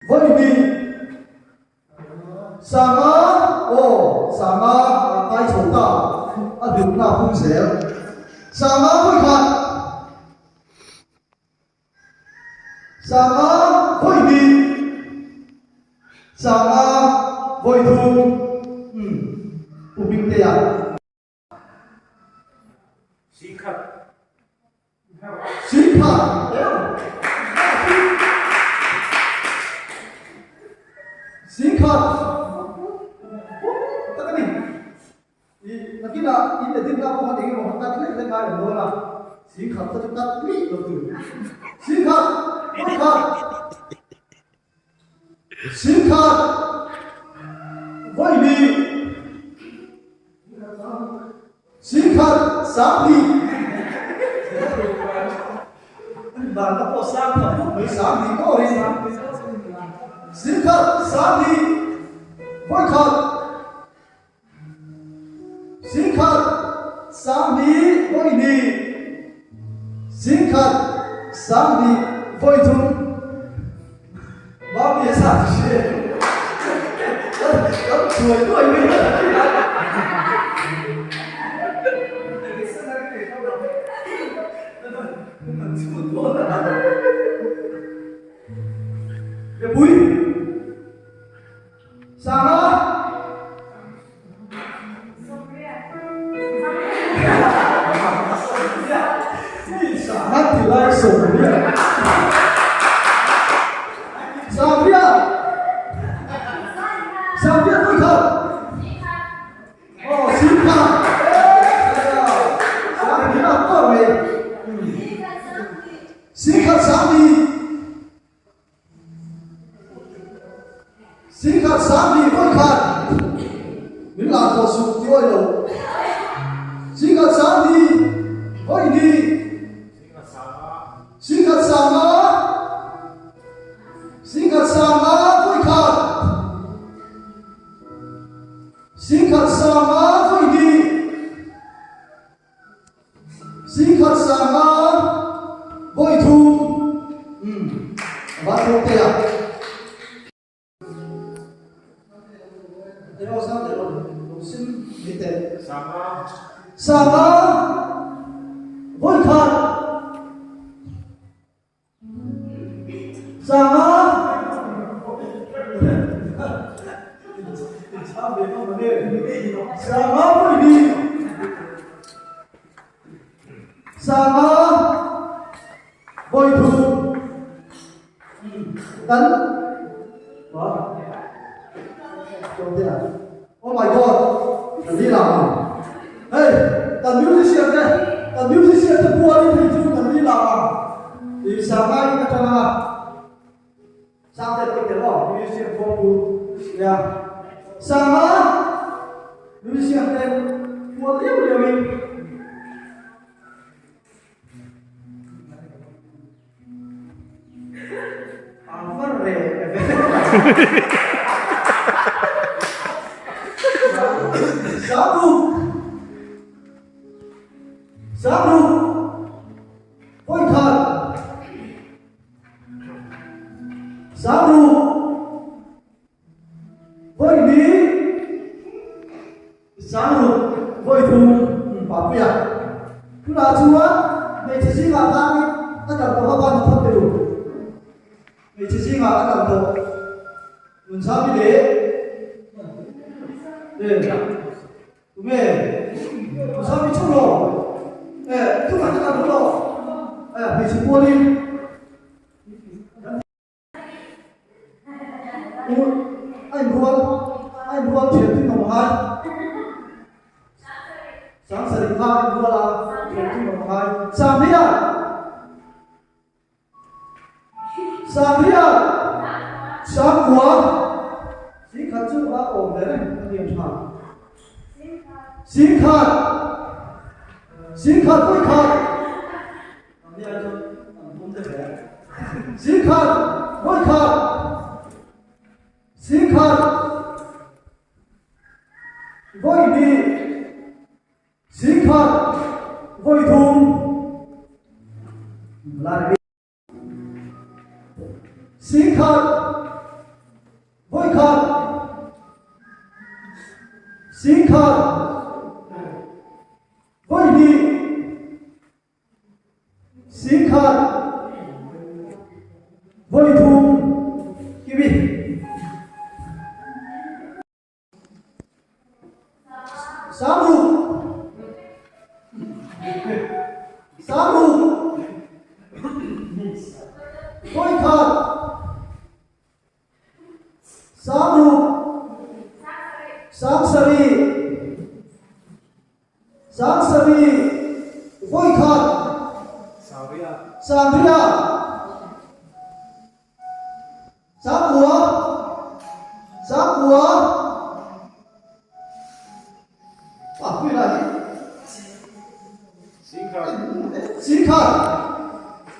với đi sang á sang á tay sổ ta được nào không sẽ sang á với khát sang á với đi sang á với thu của mình thế à xí khát Singkat, tak ni. Nanti nak kita tidak mau dengan orang tak ni kita kaya dua lah. Singkat tu tak ni betul. Singkat, singkat, woi ni. Singkat, sapi. Bangga kau sapi, sapi kau ni. Singkat, sapi, boycott. Singkat, sapi, boy ni. Singkat, sapi, boy tu. Bapak biasa sih. Kau cuy boy ni. Bui. Sama. Sangat tidak Sophia. Sophia tôi không. Singkat. Sophia apa ni? Singkat sapi. Singkat sapi boycott. Mình làm có sụp tiêu rồi. Singkat sapi boy đi. Singkat sama. Singkat sama boycott. Singkat sama boy đi. Singkat sama boy thu. Bạn thu tiền. Tengok sama tengok. Musim kita. Sama. Boycott. Sama. Sama boy đi. Sama boy thu. Tấn. Đó. Oh my God, đi làm à? Hey, tần musician đây, tần musician thì bua đi thì chú tần đi làm à? Thì sáng mai chúng ta cho nào? Sáng nay tôi kể bỏ musician phong phú, yeah. Sáng mai musician đây bua liêu liêu đi. Apa re? Sabru, boycott. Sabru, boy ni. Sabru, boy thu, papi ya. Kuna chua, mấy chị sinh hoạt đang, tất cả các bạn thấp đều. Mấy chị sinh hoạt đang làm được. Mình sao đi đấy? Đúng không? Sao bị chung rồi? Không phải là đúng rồi. Mình chỉ mua đi. Anh mua chuyển trên đồng 2. Sáng sớm đi khai mua là chuyển trên đồng 2. Sáng đi à? Sáng quá. Sĩ khát chú đã ổn đấy này, điểm chẳng. Sĩ khát với khát. Sĩ khát với khát. Sĩ khát với đi. Sĩ khát với thùng. Lại đi. Sĩ khát Xin khát với đi xin khát với thùng kia đi sáng lục với khát sáng lục sáng sari với khát sáng ria sáng búa quy lại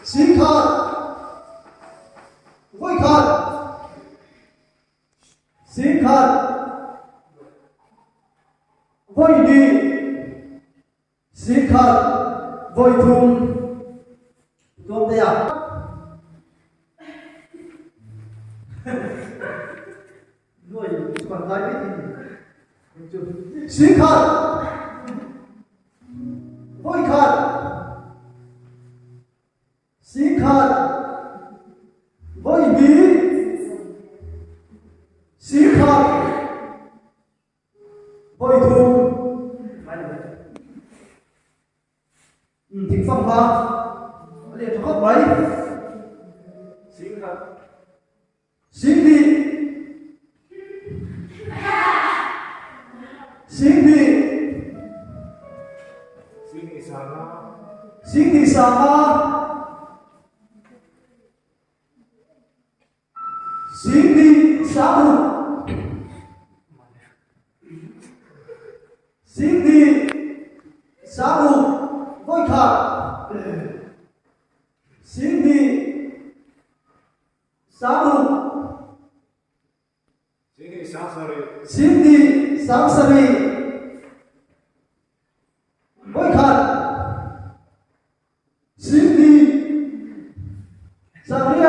xin khát với khát xin khát với đi xin khát với thùng Chôm tay à? Rồi còn gái biết thì xin khát với khát xin khát với bí xin khát với thùng thịnh phong ba để cho khóc mấy xin khát xin đi xin đi sama xin đi samu xin đi samu với khát xin đi samu xin đi sáng sari với khát xin đi sáng